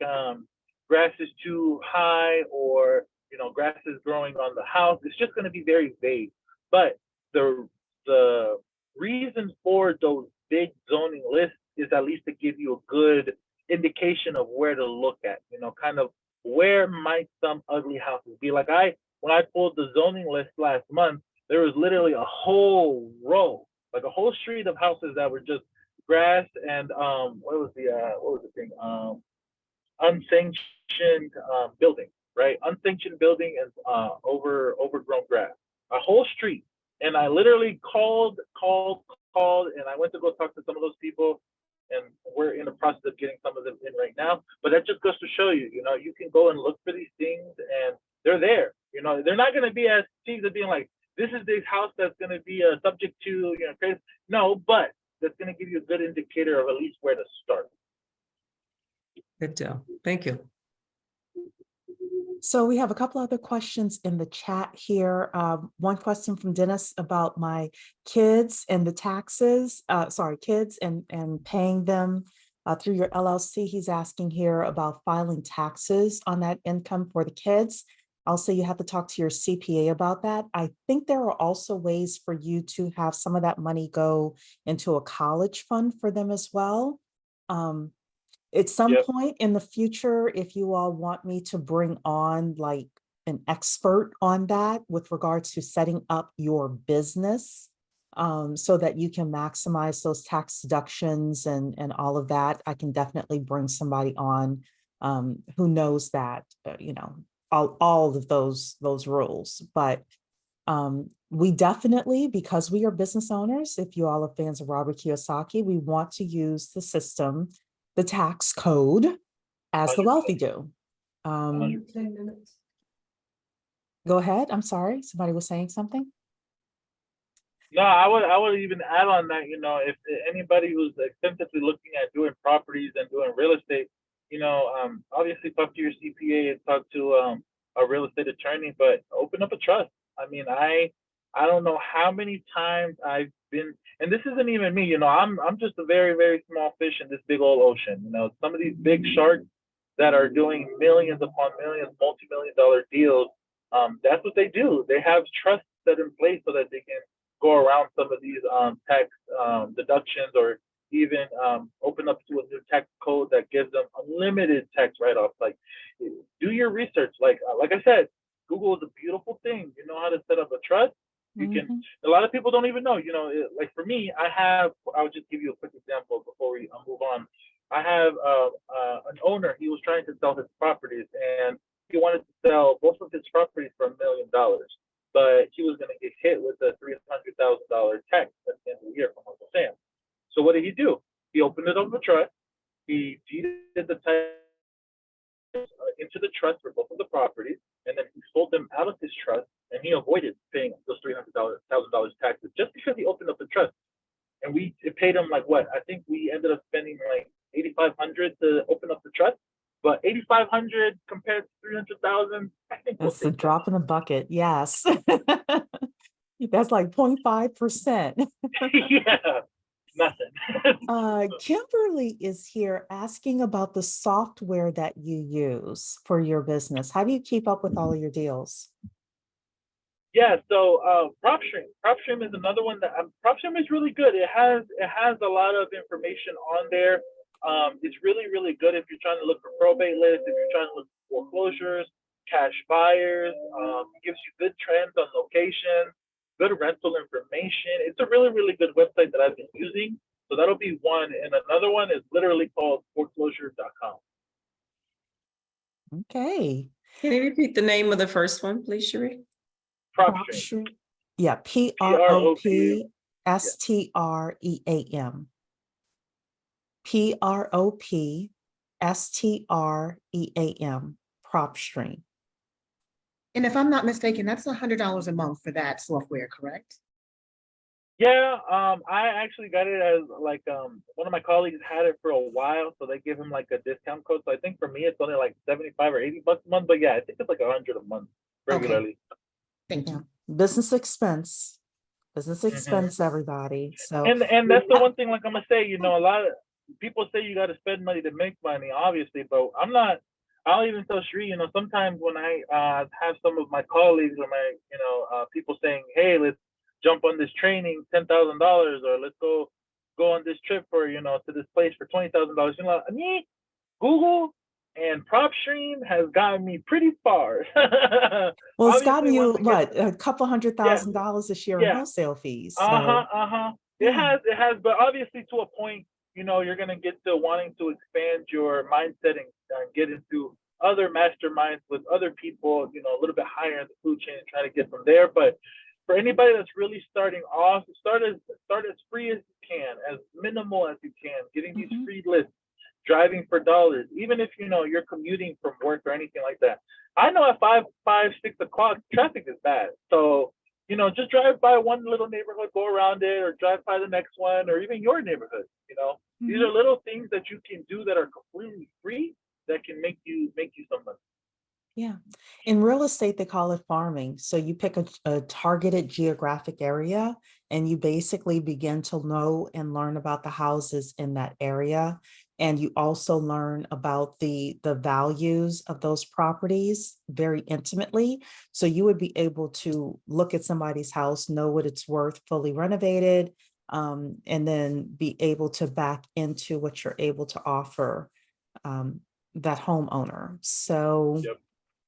grass is too high or, you know, grass is growing on the house. It's just going to be very vague. But the reason for those big zoning lists is at least to give you a good indication of where to look at, you know, kind of where might some ugly houses be. Like when I pulled the zoning list last month, there was literally a whole row, like a whole street of houses that were just grass and what was the thing? Unsanctioned building, right? Unsanctioned building and overgrown grass. A whole street. And I literally called, and I went to go talk to some of those people, and we're in the process of getting some of them in right now. But that just goes to show you, you know, you can go and look for these things, and they're there. You know, they're not going to be as cheap as being like, this is this house that's going to be subject to, you know, crazy. No, but that's going to give you a good indicator of at least where to start. Good deal. Thank you. So we have a couple other questions in the chat here. One question from Dennis about my kids and the taxes, kids and paying them through your LLC. He's asking here about filing taxes on that income for the kids. I'll say you have to talk to your CPA about that. I think there are also ways for you to have some of that money go into a college fund for them as well. At some point in the future, if you all want me to bring on like an expert on that with regards to setting up your business so that you can maximize those tax deductions and all of that, I can definitely bring somebody on who knows that, you know, all of those rules. But we definitely, because we are business owners, if you all are fans of Robert Kiyosaki, we want to use the system, the tax code, as the wealthy do. 10 minutes. Go ahead. I'm sorry. Somebody was saying something. No, I would even add on that, you know, if anybody who's extensively looking at doing properties and doing real estate, you know, obviously talk to your CPA and talk to a real estate attorney, but open up a trust. I mean, I don't know how many times I've been, and this isn't even me, you know, I'm just a very, very small fish in this big old ocean. You know, some of these big sharks that are doing millions upon millions, multi-million-dollar deals, that's what they do. They have trusts set in place so that they can go around some of these tax deductions, or even open up to a new tax code that gives them unlimited tax write-offs. Like, do your research. Like I said, Google is a beautiful thing. You know how to set up a trust. You can. A lot of people don't even know. You know, like for me, I'll just give you a quick example before we move on. I have an owner. He was trying to sell his properties, and he wanted to sell both of his properties for $1 million, but he was going to get hit with a $300,000 tax at the end of the year from Uncle Sam. So what did he do? He opened it up a trust. He deeded the title into the trust for both of the properties, and then he sold them out of his trust, and he avoided paying those $300,000 taxes just because he opened up the trust. And it paid him like what? I think we ended up spending like $8,500 to open up the trust. But $8,500 compared to $300,000, I think That's a drop in the bucket. Yes. That's like 0.5%. Yeah, nothing. Kimberly is here asking about the software that you use for your business. How do you keep up with all of your deals? Yeah, so PropStream is another one that PropStream is really good. It has a lot of information on there. It's really, really good if you're trying to look for probate lists, if you're trying to look for foreclosures, cash buyers. It gives you good trends on location, good rental information. It's a really, really good website that I've been using. So that'll be one. And another one is literally called foreclosure.com. Okay. Can you repeat the name of the first one, please, Cheree? PropStream. Yeah, PROPSTREAM. PROPSTREAM. PropStream. And if I'm not mistaken, that's $100 a month for that software, correct? Yeah, I actually got it as like one of my colleagues had it for a while, so they give him like a discount code. So I think for me it's only like 75 or 80 bucks a month, but yeah, I think it's like 100 a month regularly. Okay. Thank you. Business expense. because it's expense, everybody. So And that's the one thing, like I'm gonna say, a lot of people say you got to spend money to make money, obviously, but I'll even tell Cheree, sometimes when I have some of my colleagues or my, people saying, hey, let's jump on this training, $10,000, or let's go on this trip for, to this place for $20,000. Google and PropStream has gotten me pretty far. well, it's Obviously, gotten you once it a couple $100,000 this year in yeah. wholesale fees. So It has, but obviously to a point, you're gonna get to wanting to expand your mindset and get into other masterminds with other people, a little bit higher in the food chain and try to get from there. But for anybody that's really starting off, start as free as you can, as minimal as you can, getting these free lists, driving for dollars, even if you're commuting from work or anything like that. I know at 6 o'clock, traffic is bad. So, just drive by one little neighborhood, go around it, or drive by the next one, or even your neighborhood. These are little things that you can do that are completely free that can make you some money. Yeah. In real estate, they call it farming. So you pick a targeted geographic area and you basically begin to know and learn about the houses in that area. And you also learn about the values of those properties very intimately. So you would be able to look at somebody's house, know what it's worth, fully renovated, and then be able to back into what you're able to offer that homeowner. So Yep.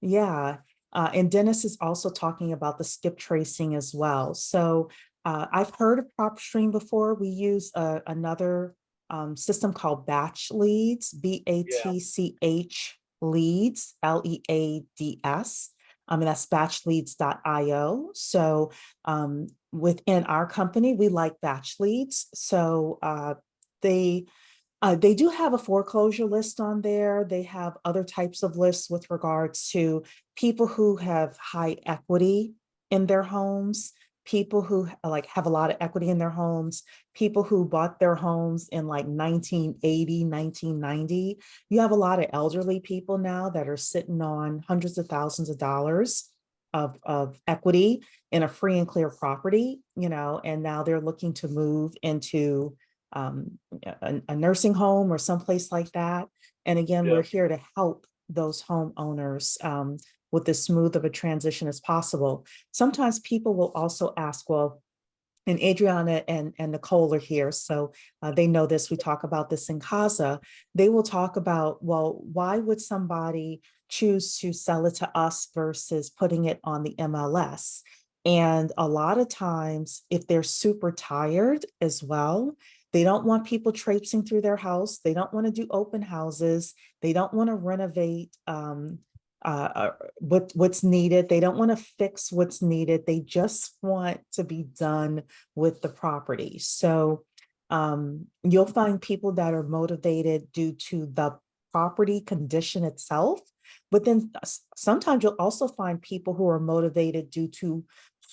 yeah. And Dennis is also talking about the skip tracing as well. So I've heard of PropStream before. We use another system called Batch Leads, BATCH Leads, LEADS. And that's batchleads.io. So within our company, we like Batch Leads. So they do have a foreclosure list on there. They have other types of lists with regards to people who have high equity in their homes, people who have a lot of equity in their homes, people who bought their homes in 1980, 1990. You have a lot of elderly people now that are sitting on hundreds of thousands of dollars of equity in a free and clear property, and now they're looking to move into a nursing home or someplace like that. And again, we're here to help those homeowners with as smooth of a transition as possible. Sometimes people will also ask, well, and Adriana and Nicole are here, so they know this. We talk about this in Casa. They will talk about, well, why would somebody choose to sell it to us versus putting it on the MLS? And a lot of times, if they're super tired as well, they don't want people traipsing through their house. They don't want to do open houses. They don't want to renovate what's needed. They don't want to fix what's needed. They just want to be done with the property. So you'll find people that are motivated due to the property condition itself. But then sometimes you'll also find people who are motivated due to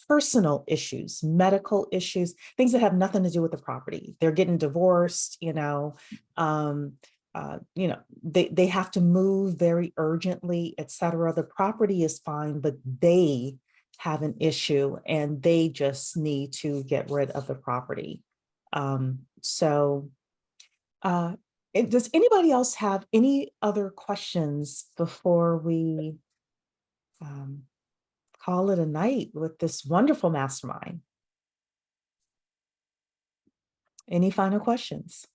personal issues, medical issues, things that have nothing to do with the property. They're getting divorced, they have to move very urgently, etc. The property is fine, but they have an issue and they just need to get rid of the property. Does anybody else have any other questions before we call it a night with this wonderful mastermind? Any final questions?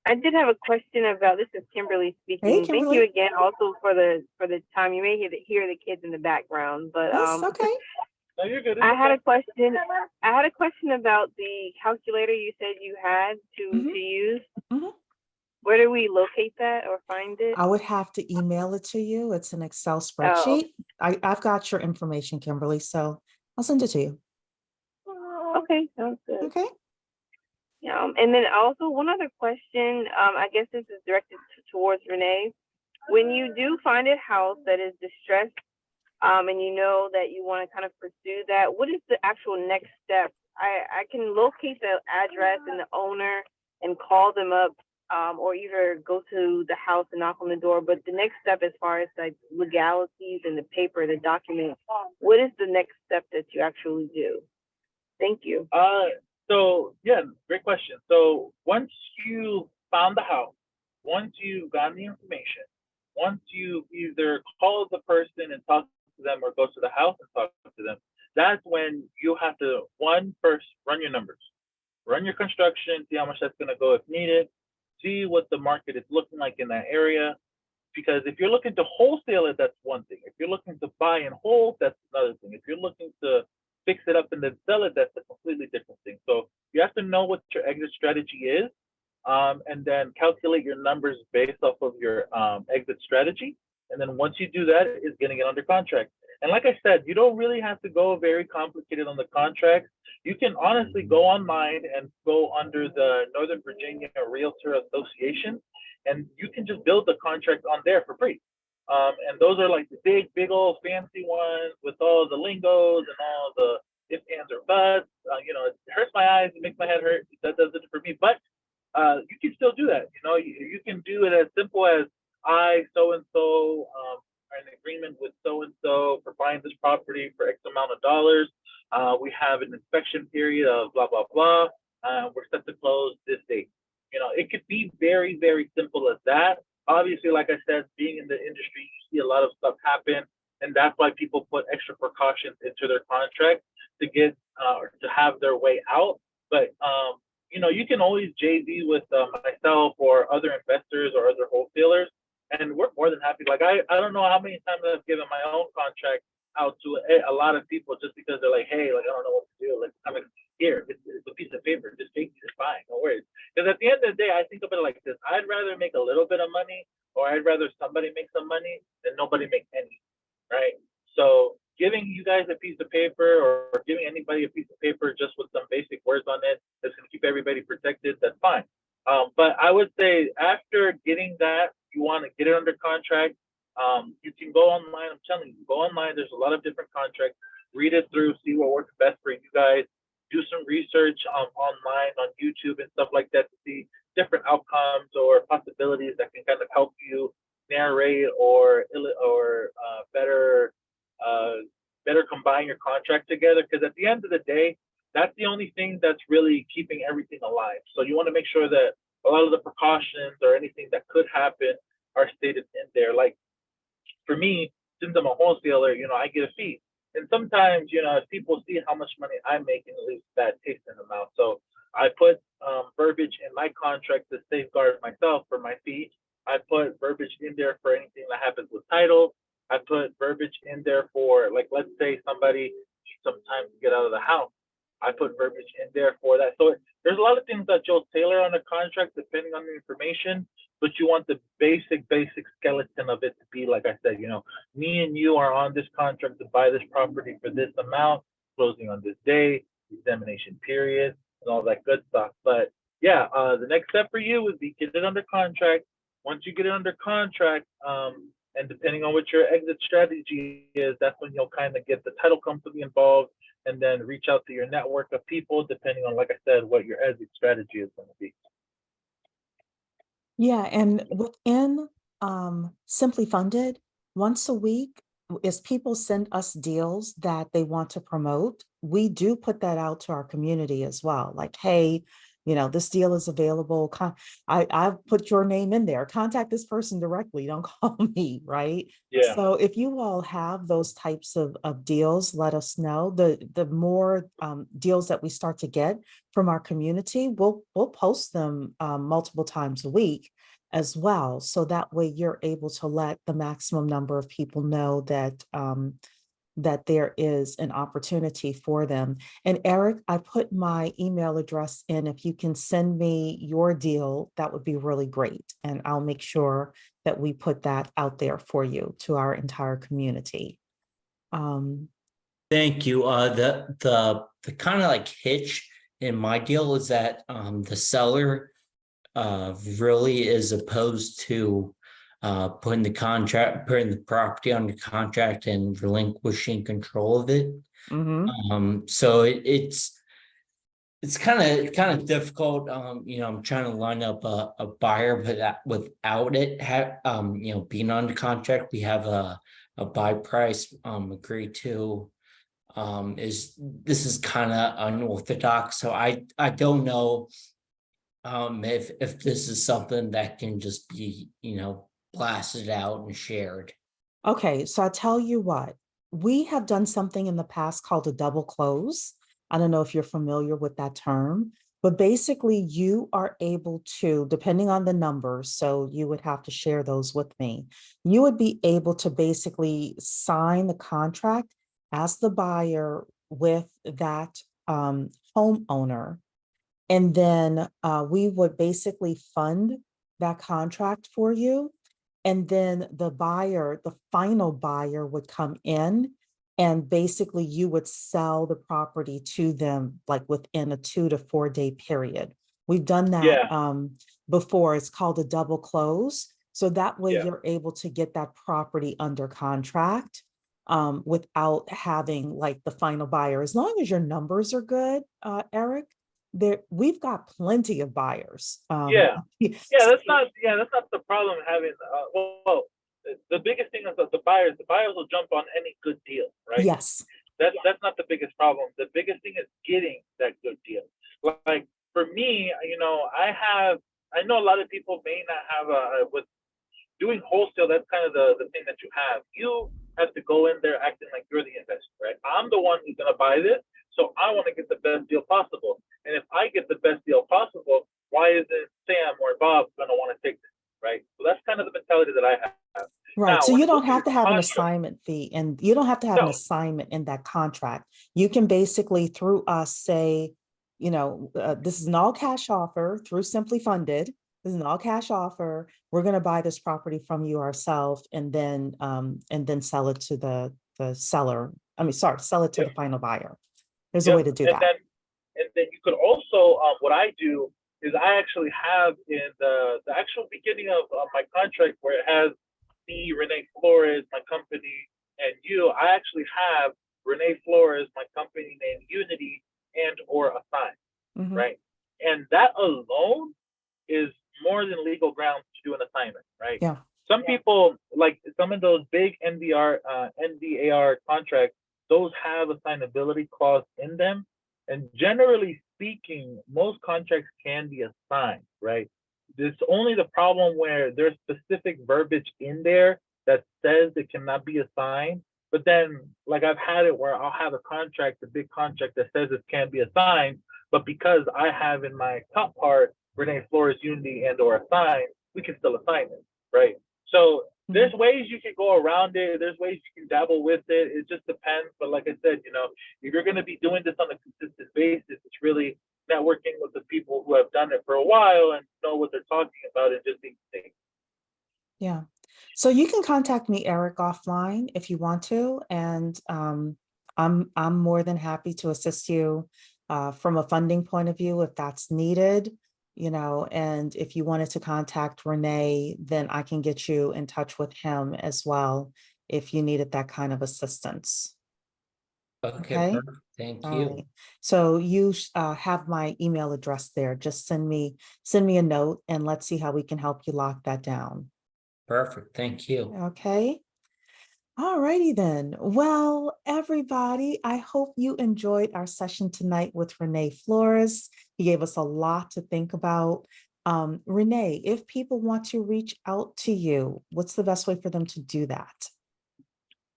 I did have a question about, this is Kimberly speaking. Hey, Kimberly. Thank you again also for the time. You may hear the kids in the background, but That's okay. No, you're good. I had a question. I had a question about the calculator you said you had to use. Where do we locate that or find it? I would have to email it to you. It's an Excel spreadsheet. I've got your information, Kimberly, so I'll send it to you. Okay, sounds good. Okay. Yeah, and then also one other question. I guess this is directed towards Rene. When you do find a house that is distressed, and you know that you want to kind of pursue that, what is the actual next step? I can locate the address and the owner and call them up, or either go to the house and knock on the door. But the next step, as far as like legalities and the paper, the document, what is the next step that you actually do? Thank you. So yeah, great question. So once you found the house, once you've gotten the information, once you either call the person and talk to them or go to the house and talk to them, that's when you have to first run your numbers, run your construction, see how much that's gonna go if needed, see what the market is looking like in that area. Because if you're looking to wholesale it, that's one thing. If you're looking to buy and hold, that's another thing. If you're looking to fix it up and then sell it, that's a completely different thing. So you have to know what your exit strategy is, and then calculate your numbers based off of your exit strategy. And then once you do that, it's getting it under contract. And like I said, you don't really have to go very complicated on the contract. You can honestly go online and go under the Northern Virginia Realtor Association, and you can just build the contract on there for free. And those are like the big old fancy ones with all the lingos and all the ifs, ands, or buts. It hurts my eyes, it makes my head hurt. That does it for me. But you can still do that. You can do it as simple as I so and so are in agreement with so and so for buying this property for X amount of dollars. We have an inspection period of blah blah blah. We're set to close this date. It could be very, very simple as that. Obviously, like I said, being in the industry, you see a lot of stuff happen, and that's why people put extra precautions into their contract to get or to have their way out. But you can always JV with myself or other investors or other wholesalers, and we're more than happy. Like I don't know how many times I've given my own contract out to a lot of people just because they're like, hey, like I don't know what to do. Like I'm like, here, it's a piece of paper, just take it, it's fine, no worries. Because at the end of the day, I think of it like this: I'd rather make a little bit of money, or I'd rather somebody make some money than nobody make any, right? So giving you guys a piece of paper or giving anybody a piece of paper just with some basic words on it that's going to keep everybody protected, that's fine. But I would say after getting that, you want to get it under contract. You can go online. I'm telling you, go online. There's a lot of different contracts. Read it through, see what works best for you guys. Do some research online on YouTube and stuff like that to see different outcomes or possibilities that can kind of help you narrate or better combine your contract together. Because at the end of the day, that's the only thing that's really keeping everything alive. So you want to make sure that a lot of the precautions or anything that could happen are stated in there. Like for me, since I'm a wholesaler, I get a fee. And sometimes, if people see how much money I'm making, it leaves bad taste in the mouth. So I put verbiage in my contract to safeguard myself for my fee. I put verbiage in there for anything that happens with title. I put verbiage in there for, like, let's say somebody needs some time to get out of the house. I put verbiage in there for that. So there's a lot of things that you'll tailor on the contract depending on the information, but you want the basic skeleton of it to be, like I said, me and you are on this contract to buy this property for this amount, closing on this day, examination period, and all that good stuff. But yeah, the next step for you would be get it under contract. Once you get it under contract, and depending on what your exit strategy is, that's when you'll kind of get the title company involved and then reach out to your network of people, depending on, like I said, what your exit strategy is going to be. Yeah, and within SimpliFunded, once a week, as people send us deals that they want to promote, we do put that out to our community as well. Like, hey, this deal is available. I've put your name in there. Contact this person directly. Don't call me, right? Yeah. So if you all have those types of deals, let us know. The more deals that we start to get from our community, we'll post them multiple times a week as well. So that way you're able to let the maximum number of people know that that there is an opportunity for them. And Eric, I put my email address in. If you can send me your deal, that would be really great. And I'll make sure that we put that out there for you to our entire community. Thank you. The kind of like hitch in my deal is that the seller really is opposed to putting the property under contract and relinquishing control of it. So it's kind of difficult. I'm trying to line up a buyer, but without it being under contract, we have a buy price agreed to this is kind of unorthodox, so I don't know if this is something that can just be, blasted out and shared. Okay, so I'll tell you what, we have done something in the past called a double close. I don't know if you're familiar with that term, but basically you are able to, depending on the numbers, so you would have to share those with me. You would be able to basically sign the contract as the buyer with that homeowner. And then we would basically fund that contract for you. And then the buyer, the final buyer would come in and basically you would sell the property to them like within a 2 to 4 day period. We've done that before. It's called a double close. So that way you're able to get that property under contract without having like the final buyer. As long as your numbers are good, Eric, we've got plenty of buyers. That's not the problem having. The biggest thing is that the buyers will jump on any good deal, right? Yes. That's not the biggest problem. The biggest thing is getting that good deal. Like for me, I know a lot of people may not have with doing wholesale. That's kind of the thing that you have. You have to go in there acting like you're the investor, right? I'm the one who's gonna buy this, so I want to get the best deal possible. And if I get the best deal possible, why isn't Sam or Bob gonna want to take this, right? So that's kind of the mentality that I have. Right. Now, So you don't looking have at to have an contract- assignment fee, and you don't have to have an No. assignment in that contract. You can basically through us say, this is an all cash offer through SimpliFunded. This is an all cash offer. We're going to buy this property from you ourselves and then sell it to the seller. Sell it to the final buyer. There's a way to do that. And then you could also, what I do is I actually have in the actual beginning of my contract where it has me, Rene Flores, my company, and you, I actually have Rene Flores, my company name, Unity, and or Assign, right? And that alone is more than legal grounds to do an assignment, right? Yeah. Some people, like some of those big NDAR contracts, those have assignability clause in them. And generally speaking, most contracts can be assigned, right? There's only the problem where there's specific verbiage in there that says it cannot be assigned. But then, like I've had it where I'll have a big contract that says it can be assigned, but because I have in my top part Rene Flores, Unity, and or Assign, we can still assign it, right? So there's ways you can go around it. There's ways you can dabble with it. It just depends. But like I said, if you're going to be doing this on a consistent basis, it's really networking with the people who have done it for a while and know what they're talking about and just being safe. Yeah. So you can contact me, Eric, offline if you want to. And I'm more than happy to assist you from a funding point of view if that's needed. And if you wanted to contact Rene, then I can get you in touch with him as well if you needed that kind of assistance. Okay. Perfect. Thank All you. right. So you have my email address there. Just send me a note and let's see how we can help you lock that down. Perfect. Thank you. Okay. All righty then. Well, everybody, I hope you enjoyed our session tonight with Rene Flores. He gave us a lot to think about. Rene, if people want to reach out to you, what's the best way for them to do that?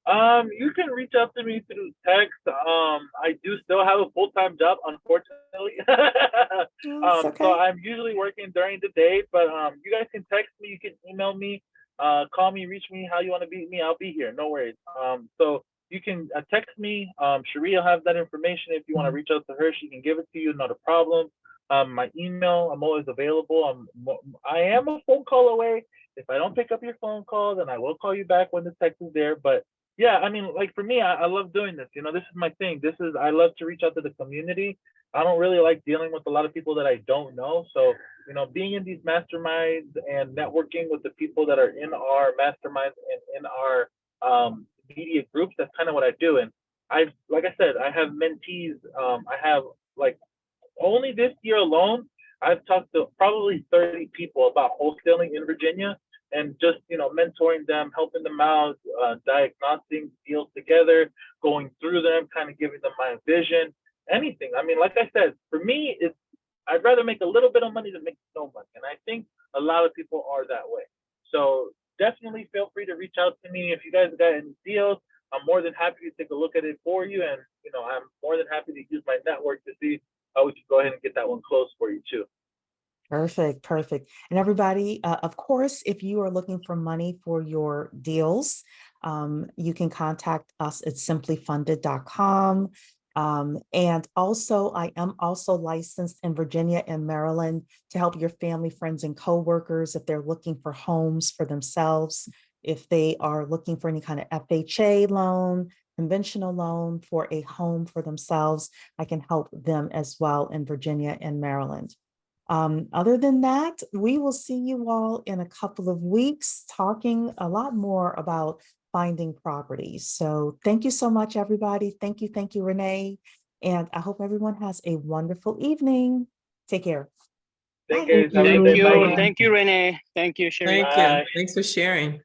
You can reach out to me through text. I do still have a full-time job, unfortunately. So I'm usually working during the day, but you guys can text me, you can email me, call me, reach me, how you want to beat me, I'll be here, no worries. So you can text me. Cheree will have that information. If you want to reach out to her, she can give it to you, not a problem. My email, I'm always available. I am a phone call away. If I don't pick up your phone call, then I will call you back when the text is there. But yeah, I mean, like for me, I love doing this. This is my thing. I love to reach out to the community. I don't really like dealing with a lot of people that I don't know. So, being in these masterminds and networking with the people that are in our masterminds and in our media groups, that's kind of what I do. And like I said, I have mentees. I have like only this year alone, I've talked to probably 30 people about wholesaling in Virginia. and just, mentoring them, helping them out, diagnosing deals together, going through them, kind of giving them my vision, anything. I mean, like I said, for me, I'd rather make a little bit of money than make no money. And I think a lot of people are that way. So definitely feel free to reach out to me if you guys got any deals. I'm more than happy to take a look at it for you. And, I'm more than happy to use my network to see how we can go ahead and get that one closed for you too. Perfect, perfect. And everybody, of course, if you are looking for money for your deals, you can contact us at SimpliFunded.com. And also, I am also licensed in Virginia and Maryland to help your family, friends, and coworkers if they're looking for homes for themselves, if they are looking for any kind of FHA loan, conventional loan for a home for themselves. I can help them as well in Virginia and Maryland. Other than that, we will see you all in a couple of weeks talking a lot more about finding properties. So thank you so much, everybody. Thank you, Renee. And I hope everyone has a wonderful evening. Take care. Thank Bye. you. Have a good day. Bye. Thank you, Rene. Thank you, Cheree. Thank you. Thanks for sharing.